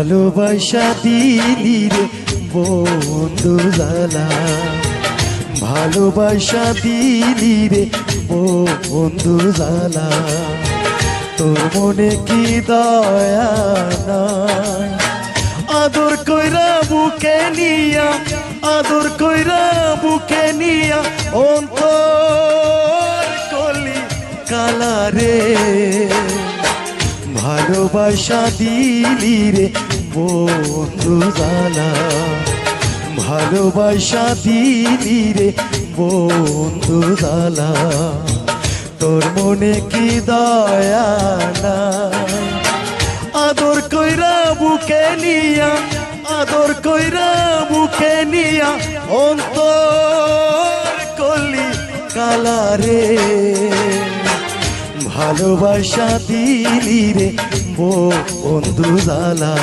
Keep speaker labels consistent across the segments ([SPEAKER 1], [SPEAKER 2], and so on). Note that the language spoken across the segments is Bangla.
[SPEAKER 1] ভালোবাসা দিলি রে বন্ধু জ্বালা, ভালোবাসা দিলি রে বন্ধু জ্বালা। তোর মনে কি দয়া নাই? আদর কইরা বুকে নিয়া, আদর কইরা বুকে নিয়া অন্তর কলি কালা রে। ভালোবাসা দিলি রে বন্ধু জ্বালা, ভালোবাসা দিলি রে বন্ধু জ্বালা। তোর মনে কি দয়া নাই? আদর কইরা বুকে নিয়া, আদর কইরা বুকে নিয়া অন্তর কলি কালা রে। ভালোবাসা দিলি রে বন্ধু জ্বালা,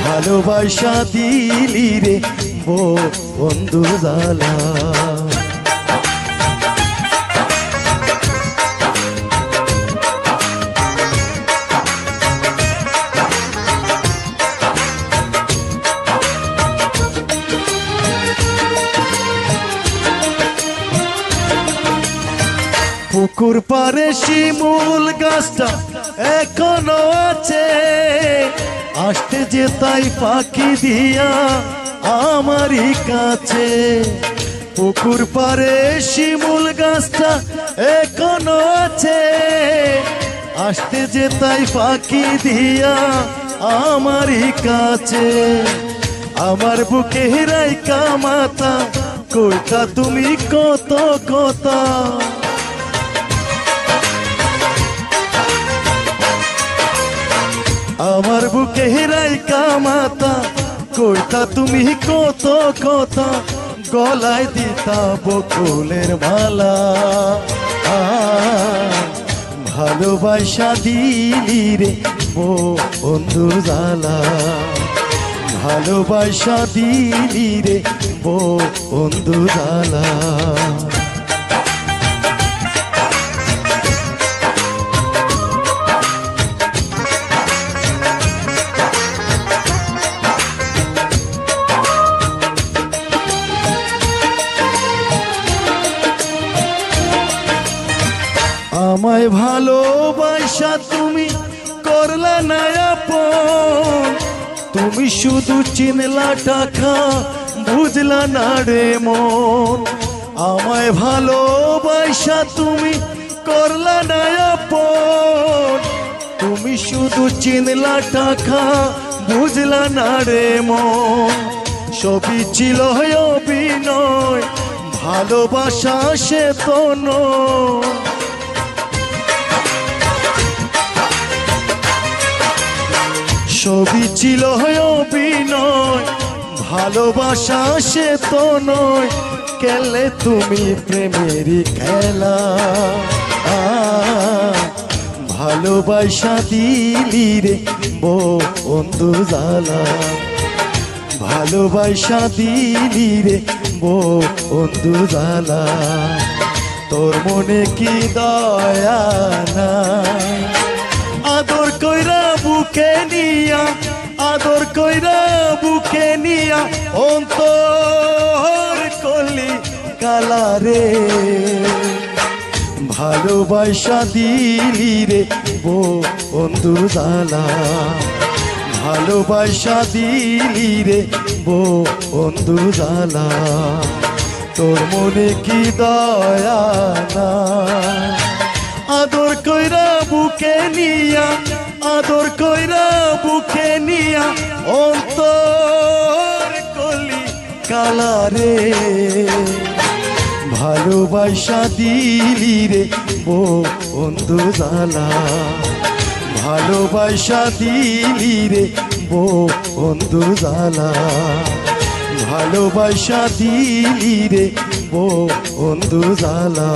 [SPEAKER 1] ভালোবাসা দিলি রে বন্ধু জ্বালা। পুকুর পারে শিমুল গাছটা এখনো আছে, আসতে যে তাই পাখি দিয়া আমারই কাছে। পুকুর পারে শিমুল গাছটা এখনো আছে, আসতে যে তাই পাখি দিয়া আমারই কাছে। আমার বুকে রাইকা মাথা কইতা তুমি কত কথা, আমার বুকে রাইকা মাথা কইতা তুমি কত কথা। গলায় দিতা বকুলের মালা, ভালোবাসা দিলি রে বন্ধু জ্বালা, ভালোবাসা দিলি রে বন্ধু জ্বালা। আমায় ভালোবাসা তুমি করলা না আপন, তুমি শুধু চিনলা টাকা বুঝলা না রে মন। আমায় ভালোবাসা তুমি করলা না আপন, তুমি শুধু চিনলা টাকা বুঝলা না রে মন। সবই ছিল অভিনয়, ভালোবাসা সে তো নয়। সবই ছিল অভিনয়, ভালোবাসা সে তো নয়। খেলে তুমি প্রেমেরই খেলা, ভালোবাসা দিলি রে বন্ধু জ্বালা, ভালোবাসা দিলি রে বন্ধু জ্বালা। তোর মনে কি দয়া নাই? আদর কইরা বুকে নিয়া, আদর কইরা বুকে নিয়া অন্তর কলি কালা রে। ভালোবাসা দিলি রে বন্ধু জ্বালা, ভালোবাসা দিলি রে বন্ধু জ্বালা। তোর মনে কি দয়া নাই? আদর কইরা বুকে নিয়া, আদর কইরা বুকে নিয়া অন্তর কলি কালা রে। ভালোবাসা দিলি রে বন্ধু জ্বালা, ভালোবাসা দিলি রে বন্ধু জ্বালা, ভালোবাসা দিলি রে বন্ধু জ্বালা।